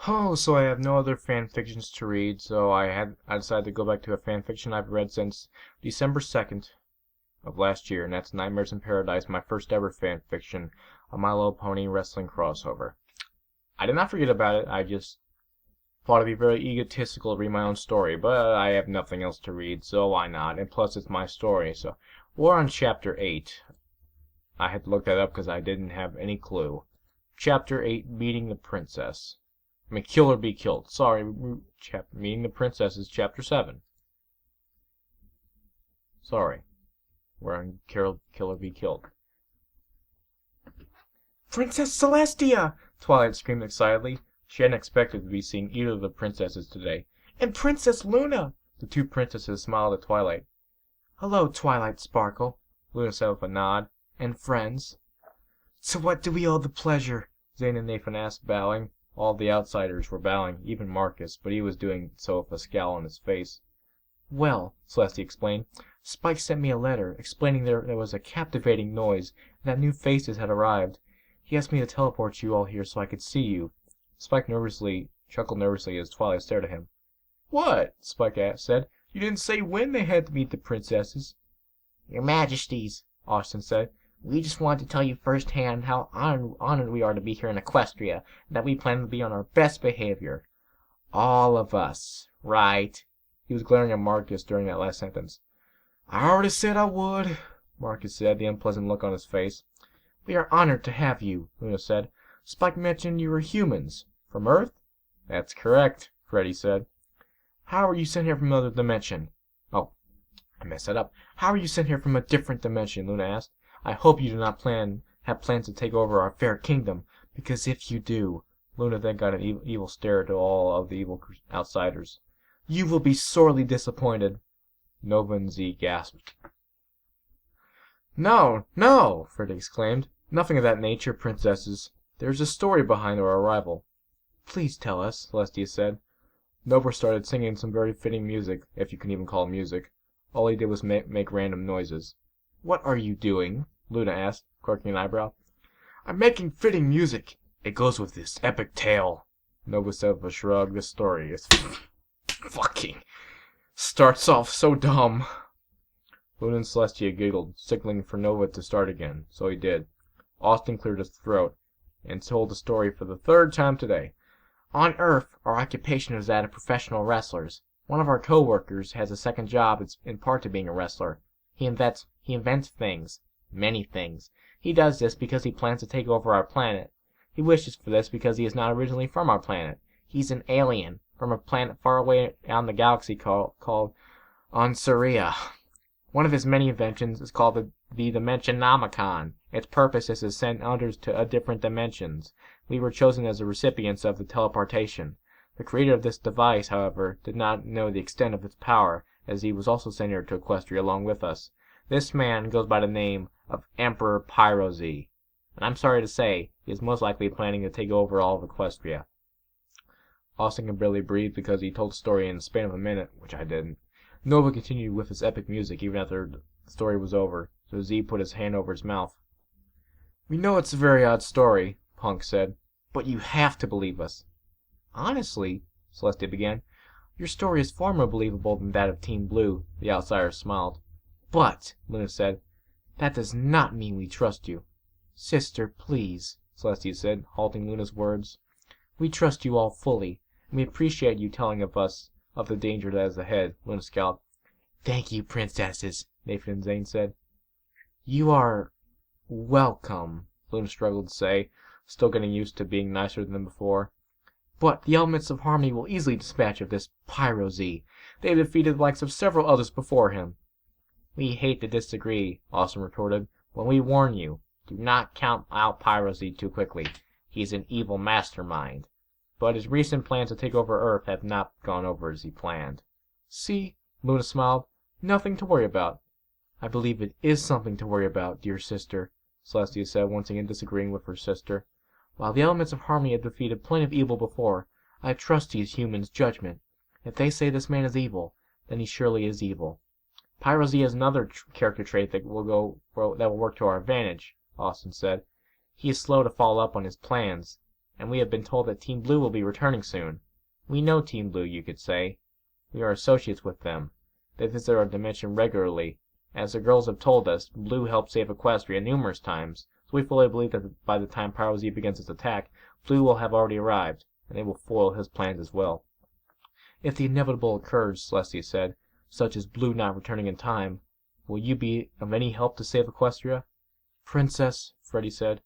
Oh, so I have no other fan fictions to read, so I decided to go back to a fan fiction I've read since December 2nd of last year, and that's Nightmares in Paradise, my first ever fan fiction, a My Little Pony wrestling crossover. I did not forget about it, I just thought it'd be very egotistical to read my own story, but I have nothing else to read, so why not? And plus, it's my story, so we're on chapter 8. I had to look that up because I didn't have any clue. Chapter 8, Meeting the Princess. I mean, Kill or Be Killed. Sorry, Meeting the Princess is chapter 7. Sorry. We're on Kill or Be Killed. Princess Celestia! Twilight screamed excitedly. She hadn't expected to be seeing either of the princesses today. And Princess Luna! The two princesses smiled at Twilight. Hello, Twilight Sparkle, Luna said with a nod. And friends. To what do we owe the pleasure? Zane and Nathan asked, bowing. All the outsiders were bowing, even Marcus, but he was doing so with a scowl on his face. Well, Celestia explained, Spike sent me a letter explaining there was a captivating noise and that new faces had arrived. He asked me to teleport you all here so I could see you. Spike chuckled nervously as Twilight stared at him. What? Spike said. You didn't say when they had to meet the princesses. Your Majesties, Austin said. We just wanted to tell you firsthand how honored we are to be here in Equestria, and that we plan to be on our best behavior. All of us, right? He was glaring at Marcus during that last sentence. I already said I would, Marcus said, the unpleasant look on his face. We are honored to have you, Luna said. Spike mentioned you were humans. From Earth? That's correct, Freddy said. How are you sent here from another dimension? Oh, I messed that up. How are you sent here from a different dimension? Luna asked. I hope you do not have plans to take over our fair kingdom, because if you do, Luna then got an evil stare to all of the evil outsiders. You will be sorely disappointed. Nova and Z gasped. No, no, Freddy exclaimed. Nothing of that nature, princesses. There's a story behind our arrival. Please tell us, Celestia said. Nova started singing some very fitting music, if you can even call it music. All he did was make random noises. What are you doing? Luna asked, quirking an eyebrow. I'm making fitting music. It goes with this epic tale. Nova said with a shrug. This story is fucking starts off so dumb. Luna and Celestia giggled, signaling for Nova to start again, so he did. Austin cleared his throat and told the story for the third time today. On Earth, our occupation is that of professional wrestlers. One of our co-workers has a second job in part to being a wrestler. He invents things. Many things. He does this because he plans to take over our planet. He wishes for this because he is not originally from our planet. He's an alien from a planet far away out in the galaxy called Ansaria. One of his many inventions is called the Dimensionomicon. Its purpose is to send others to different dimensions. We were chosen as the recipients of the teleportation. The creator of this device, however, did not know the extent of its power, as he was also sent here to Equestria along with us. This man goes by the name of Emperor Pyroz, and I'm sorry to say, he is most likely planning to take over all of Equestria. Austin could barely breathe because he told the story in the span of a minute, which I didn't. Nova continued with his epic music even after the story was over, so Z put his hand over his mouth. We know it's a very odd story, Punk said, but you have to believe us. Honestly, Celestia began, your story is far more believable than that of Team Blue, the outsider smiled. But, Luna said, that does not mean we trust you. Sister, please, Celestia said, halting Luna's words. We trust you all fully, and we appreciate you telling us of the danger that is ahead, Luna scowled. Thank you, princesses, Nathan and Zane said. You are welcome, Luna struggled to say, still getting used to being nicer than before. But the elements of harmony will easily dispatch of this Pyroz. They have defeated the likes of several others before him. We hate to disagree, Austin retorted, but we warn you, do not count out Pyroz too quickly. He is an evil mastermind. But his recent plans to take over Earth have not gone over as he planned. See, Luna smiled, nothing to worry about. I believe it is something to worry about, dear sister, Celestia said, once again disagreeing with her sister. While the elements of harmony have defeated plenty of evil before, I trust these humans' judgment. If they say this man is evil, then he surely is evil. Pyroz has another character trait that will work to our advantage, Austin said. He is slow to follow up on his plans. and we have been told that Team Blue will be returning soon. We know Team Blue, you could say. We are associates with them. They visit our dimension regularly. As the girls have told us, Blue helped save Equestria numerous times, so we fully believe that by the time Pyro Z begins its attack, Blue will have already arrived, and they will foil his plans as well. If the inevitable occurs, Celestia said, such as Blue not returning in time, will you be of any help to save Equestria? Princess, Freddy said,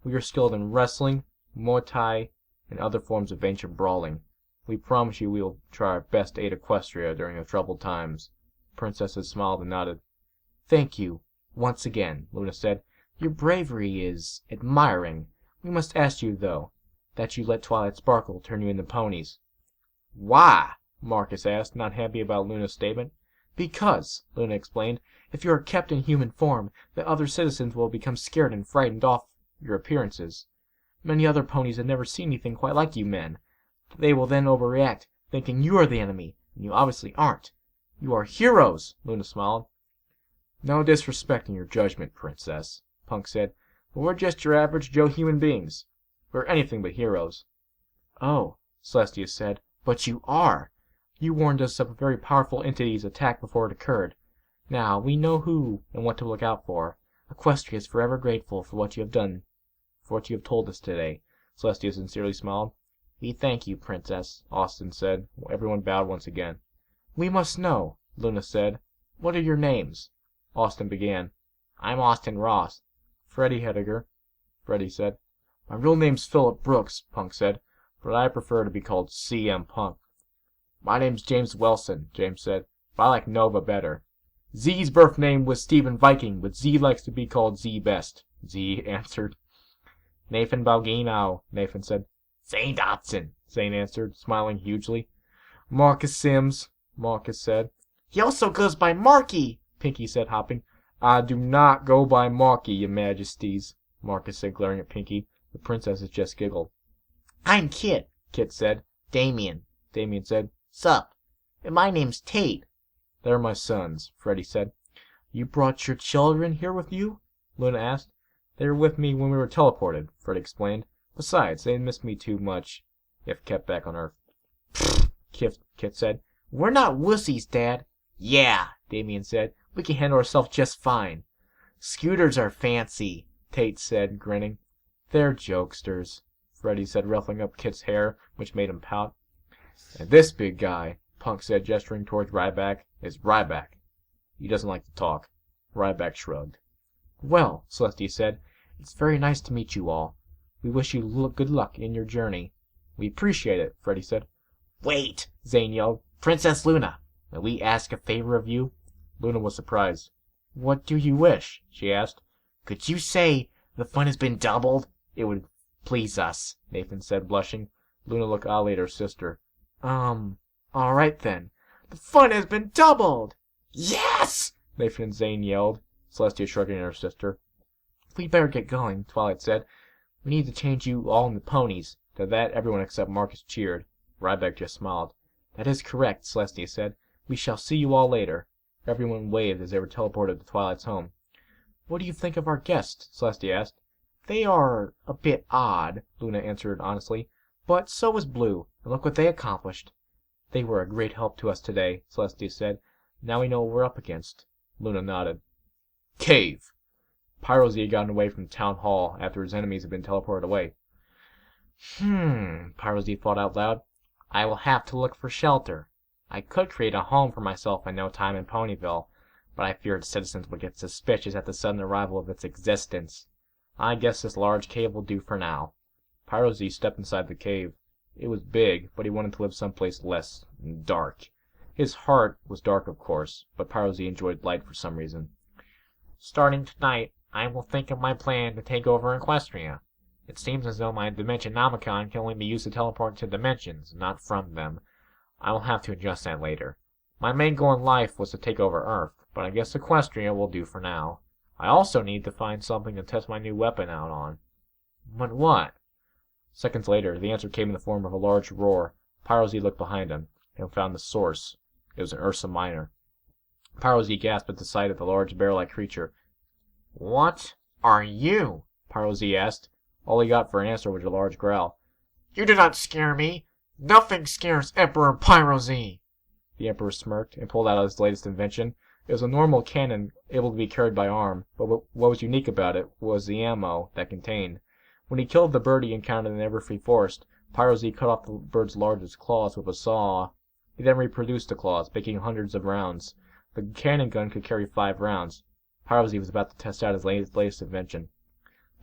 we are skilled in wrestling, Muay Thai, and other forms of ancient brawling. We promise you we will try our best to aid Equestria during the troubled times. The princesses smiled and nodded. Thank you, once again, Luna said. Your bravery is admiring. We must ask you, though, that you let Twilight Sparkle turn you into ponies. Why? Marcus asked, not happy about Luna's statement. Because, Luna explained, if you are kept in human form, the other citizens will become scared and frightened off your appearances. Many other ponies have never seen anything quite like you men. They will then overreact, thinking you are the enemy, and you obviously aren't. You are heroes, Luna smiled. No disrespect in your judgment, Princess, Punk said, but we're just your average Joe human beings. We're anything but heroes. Oh, Celestia said, but you are. You warned us of a very powerful entity's attack before it occurred. Now, we know who and what to look out for. Equestria is forever grateful for what you have done, for what you have told us today. Celestia sincerely smiled. We thank you, Princess, Austin said. Everyone bowed once again. We must know, Luna said. What are your names? Austin began. I'm Austin Ross. Freddy Hediger, Freddy said. My real name's Philip Brooks, Punk said, but I prefer to be called CM Punk. My name's James Wilson, James said, but I like Nova better. Z's birth name was Stephen Viking, but Z likes to be called Z Best, Z answered. Nathan Balgino, Nathan said. Zane Dotson, Zane answered, smiling hugely. Marcus Sims, Marcus said. He also goes by Marky, Pinky said, hopping. I do not go by Marky, your majesties, Marcus said, glaring at Pinky. The princesses just giggled. I'm Kit, Kit said. Damien, Damien said. Sup? And my name's Tate. They're my sons, Freddy said. You brought your children here with you? Luna asked. They were with me when we were teleported, Freddy explained. Besides, they missed me too much if kept back on Earth. Pfft, Kit said. We're not wussies, Dad. Yeah, Damien said. We can handle ourselves just fine. Scooters are fancy, Tate said, grinning. They're jokesters, Freddy said, ruffling up Kit's hair, which made him pout. And this big guy, Punk said, gesturing towards Ryback, is Ryback. He doesn't like to talk. Ryback shrugged. Well, Celestia said, it's very nice to meet you all. We wish you good luck in your journey. We appreciate it, Freddy said. Wait, Zane yelled. Princess Luna, may we ask a favor of you? Luna was surprised. What do you wish? She asked. Could you say the fun has been doubled? It would please us, Nathan said, blushing. Luna looked oddly at her sister. All right then. The fun has been doubled! Yes! Nathan and Zane yelled, Celestia shrugging at her sister. We'd better get going, Twilight said. We need to change you all into ponies. To that, everyone except Marcus cheered. Ryback just smiled. That is correct, Celestia said. We shall see you all later. Everyone waved as they were teleported to Twilight's home. What do you think of our guests? Celestia asked. They are a bit odd, Luna answered honestly. But so was Blue, and look what they accomplished. They were a great help to us today, Celestia said. Now we know what we're up against. Luna nodded. Cave! Pyro Z had gotten away from the town hall after his enemies had been teleported away. Pyro Z thought out loud. I will have to look for shelter. I could create a home for myself in no time in Ponyville, but I feared citizens would get suspicious at the sudden arrival of its existence. I guess this large cave will do for now. Pyro Z stepped inside the cave. It was big, but he wanted to live someplace less dark. His heart was dark, of course, but Pyro Z enjoyed light for some reason. Starting tonight, I will think of my plan to take over Equestria. It seems as though my Dimensionomicon can only be used to teleport to dimensions, not from them. I will have to adjust that later. My main goal in life was to take over Earth, but I guess Equestria will do for now. I also need to find something to test my new weapon out on. But what? Seconds later, the answer came in the form of a large roar. Pyro Z looked behind him, and found the source. It was an Ursa Minor. Pyro Z gasped at the sight of the large bear-like creature. What are you? Pyro Z asked. All he got for an answer was a large growl. You do not scare me. Nothing scares Emperor Pyrozy. The Emperor smirked and pulled out his latest invention. It was a normal cannon able to be carried by arm, but what was unique about it was the ammo that contained. When he killed the bird he encountered in the Everfree Forest, Pyrozy cut off the bird's largest claws with a saw. He then reproduced the claws, making hundreds of rounds. The cannon gun could carry 5 rounds. Pyrozy was about to test out his latest invention.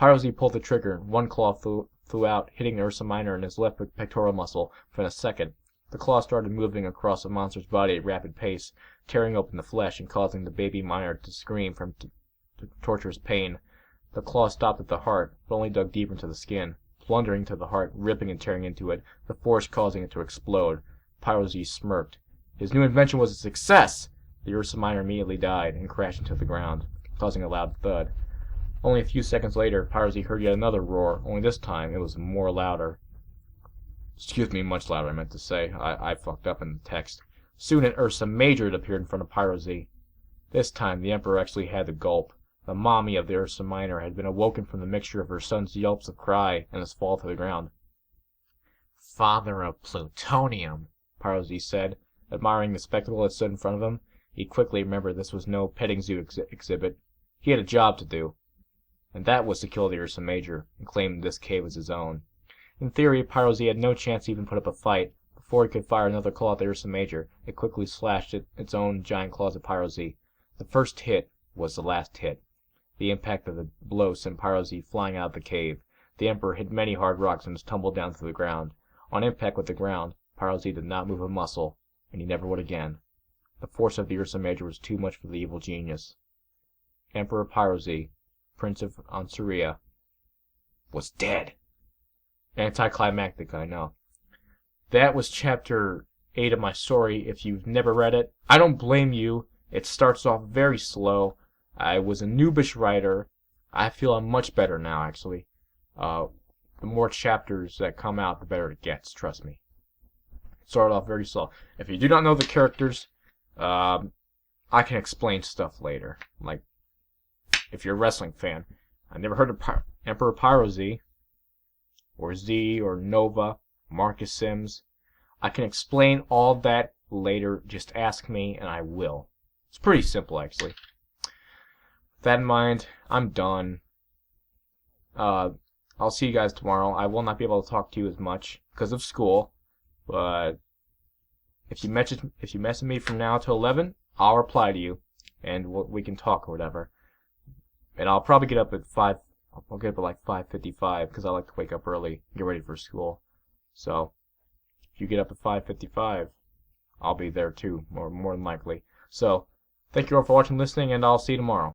Pyrozy pulled the trigger, and one claw flew out, hitting Ursa Minor in his left pectoral muscle. Within a second, the claw started moving across the monster's body at rapid pace, tearing open the flesh and causing the baby Minor to scream from torturous pain. The claw stopped at the heart, but only dug deeper into the skin, plundering to the heart, ripping and tearing into it, the force causing it to explode. Pyrozy smirked. His new invention was a success! The Ursa Minor immediately died and crashed into the ground, causing a loud thud. Only a few seconds later, Pyrozy heard yet another roar, only this time it was more louder. Excuse me, much louder, I meant to say. I fucked up in the text. Soon an Ursa Major appeared in front of Pyrozy. This time, the Emperor actually had to gulp. The mommy of the Ursa Minor had been awoken from the mixture of her son's yelps of cry and his fall to the ground. Father of plutonium, Pyrozy said, admiring the spectacle that stood in front of him. He quickly remembered this was no petting zoo exhibit. He had a job to do, and that was to kill the Ursa Major and claim this cave as his own. In theory, Pyrozy had no chance to even put up a fight. Before he could fire another claw at the Ursa Major, it quickly slashed its own giant claws at Pyrozy. The first hit was the last hit. The impact of the blow sent Pyrozy flying out of the cave. The Emperor hit many hard rocks and was tumbled down to the ground. On impact with the ground, Pyrozy did not move a muscle, and he never would again. The force of the Ursa Major was too much for the evil genius. Emperor Pyrozy, Prince of Ansuria, was dead. Anticlimactic, I know. That was chapter 8 of my story. If you've never read it, I don't blame you. It starts off very slow. I was a noobish writer. I feel I'm much better now, actually. The more chapters that come out, the better it gets, trust me. It started off very slow. If you do not know the characters, I can explain stuff later. Like, if you're a wrestling fan, I've never heard of Emperor Pyrozy, or Z, or Nova, Marcus Sims. I can explain all that later. Just ask me, and I will. It's pretty simple, actually. With that in mind, I'm done. I'll see you guys tomorrow. I will not be able to talk to you as much because of school, but if you message me from now till 11, I'll reply to you, and we can talk or whatever. And I'll probably get up at 5. I'll get up at like 5:55 because I like to wake up early and get ready for school. So if you get up at 5:55, I'll be there too, more than likely. So thank you all for watching and listening, and I'll see you tomorrow.